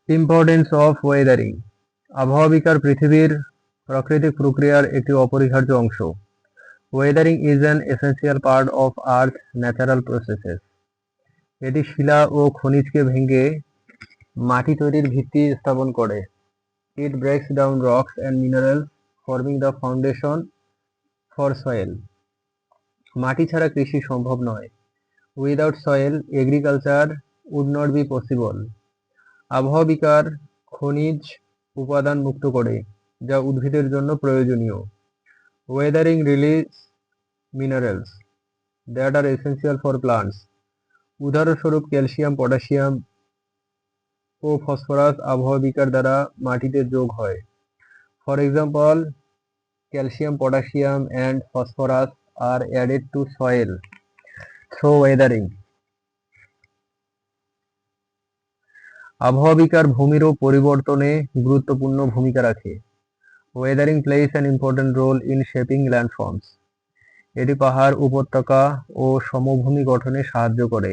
Importance of Wuthering. আবহাওয়া বিকার পৃথিবীর প্রাকৃতিক প্রক্রিয়ার একটি অপরিহার্য অংশ। Wuthering is an essential part of earth natural processes. এটি শিলা ও খনিজকে ভেঙে মাটি তৈরির ভিত্তি স্থাপন করে। It breaks down rocks and minerals, forming the foundation for soil. মাটি ছাড়া কৃষি সম্ভব নয়। Without soil agriculture would not be possible. আবহাওয়া বিকার খনিজ উপাদান মুক্ত করে, যা উদ্ভিদের জন্য প্রয়োজনীয়। Weathering release minerals that are essential for plants. উদাহরণস্বরূপ ক্যালসিয়াম, পটাশিয়াম ও ফসফরাস আবহাওয়া বিকার দ্বারা মাটিতে যোগ হয়। For example, calcium, potassium and phosphorus are added to soil through weathering. আবহাওয়া বিকার ভূমিরও পরিবর্তনে গুরুত্বপূর্ণ ভূমিকা রাখে। Weathering plays an important role in shaping landforms. এটি পাহাড়, উপত্যকা ও সমভূমি গঠনে সাহায্য করে।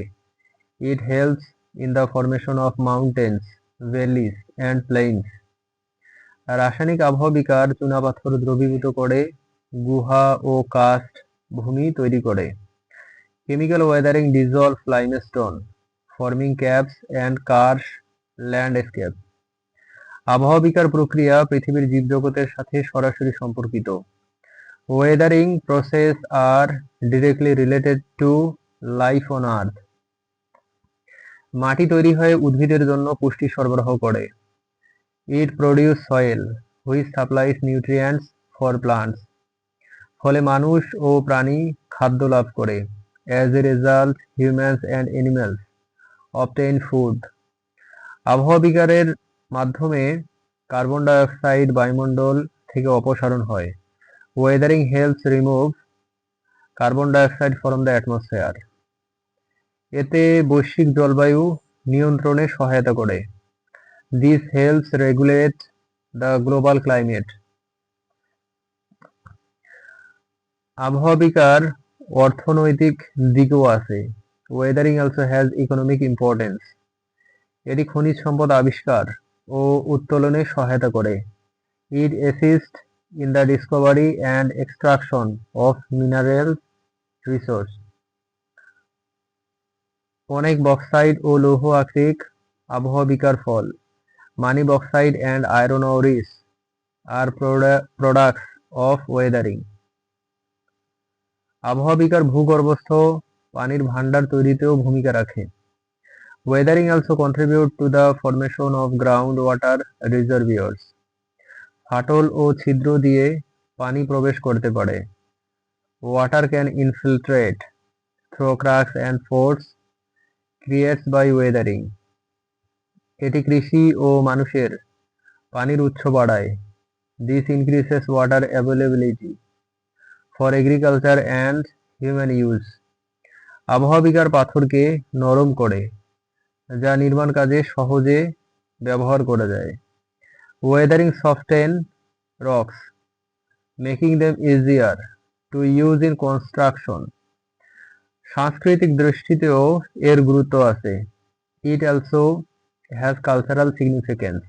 It helps in the formation of mountains, valleys and plains. রাসায়নিক আবহাওয়া বিকার চুনাপাথর দ্রবীভূত করে গুহা ও কাস্ট ভূমি তৈরি করে। Chemical weathering dissolve limestone, forming caves and karst landscape. আবহাওয়া বিকার প্রক্রিয়া পৃথিবীর জীবজগতের সাথে সরাসরি সম্পর্কিত। Weathering process are directly related to life on earth. মাটি তৈরি হয়ে উদ্ভিদের জন্য পুষ্টি সরবরাহ করে। It produce soil which supplies nutrients for plants. ফলে মানুষ ও প্রাণী খাদ্য লাভ করে। As a result humans and animals obtain food. আবহাওয়া বিকারের মাধ্যমে কার্বন ডাই অক্সাইড বায়ুমণ্ডল থেকে অপসারণ হয়। Wuthering helps remove carbon die oxide from the atmosphere. এতে বৈশ্বিক জলবায়ু নিয়ন্ত্রণে সহায়তা করে। This helps regulate the global climate. আবহাওয়া বিকার অর্থনৈতিক দিকও আছে। Wuthering also has economic importance. এটি খনিজ সম্পদ আবিষ্কার ও উত্তোলনে সহায়তা করে। ইট assist in the Discovery and extraction of mineral resource. অনেক বক্সাইট ও লৌহ আকরিক আবহাওয়া বিকার ফল। মানি bauxite and iron Oris R products of Wuthering. আবহাওয়া বিকার ভূগর্ভস্থ পানির ভান্ডার তৈরিতেও ভূমিকা রাখে। Weathering also contribute to the formation of ground water reservoirs. ফাটল ও ছিদ্র দিয়ে পানি প্রবেশ করতে পারে। Water can infiltrate through cracks and pores creates by weathering. এটি কৃষি ও মানুষের পানির উৎস বাড়ায়। This increases water availability for agriculture and human use. আবহাওয়া বিকার পাথরকে নরম করে, যা নির্মাণ কাজে সহজে ব্যবহার করা যায়। Weathering soften rocks, making them easier to use in construction. সাংস্কৃতিক দৃষ্টিতেও এর গুরুত্ব আছে। It also has cultural significance.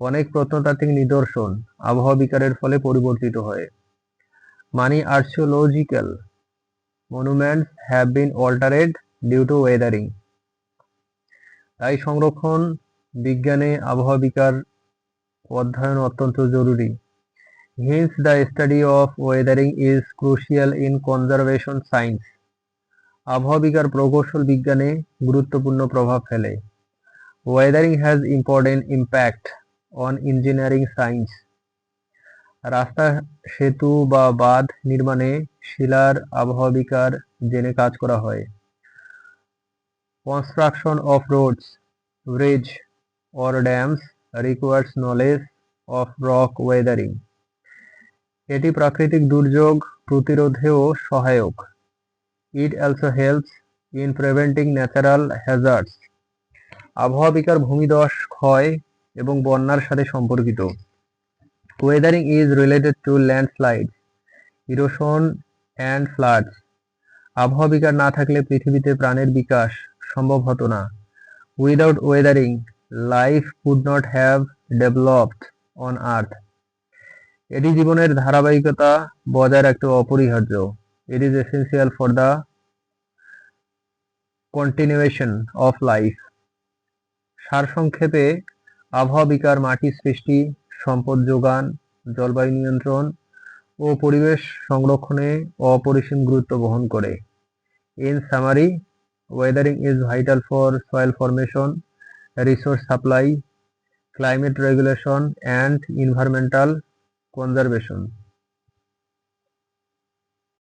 অনেক প্রত্নতাত্ত্বিক নিদর্শন আবহাওয়া বিকারের ফলে পরিবর্তিত হয়। Many archaeological monuments have been altered due to weathering. তাই সংরক্ষণ বিজ্ঞানে আবহাওয়া বিকার অধ্যয়ন অত্যন্ত জরুরি। Hence, the study of weathering is crucial in conservation science. আবহাওয়া বিকার প্রকৌশল বিজ্ঞানে গুরুত্বপূর্ণ প্রভাব ফেলে। Weathering has important impact on engineering science. রাস্তা, সেতু বা বাঁধ নির্মাণে শিলার আবহাওয়া বিকার জেনে কাজ করা হয়। Construction of roads, bridge or dams requires knowledge of rock weathering. এটি প্রাকৃতিক দুর্যোগ প্রতিরোধেও সহায়ক। It also helps in preventing natural hazards. আবহাওয়া বিকার ভূমিধস, ক্ষয় এবং বন্যার সাথে সম্পর্কিত। Weathering is related to landslides, erosion and floods. আবহাওয়া বিকার না থাকলে পৃথিবীতে প্রাণের বিকাশ সম্ভব হতো না। Without weathering, life would not have developed on earth. এটি জীবনের ধারাবাহিকতা বজায় রাখতে অপরিহার্য। It is essential for the continuation of life. সারসংক্ষেপে আবহাওয়া বিকার, মাটি সৃষ্টি, সম্পদ যোগান, জলবায়ু নিয়ন্ত্রণ ও পরিবেশ সংরক্ষণে অপরিসীম গুরুত্ব বহন করে। In summary, weathering is vital for soil formation, resource supply, climate regulation and environmental conservation.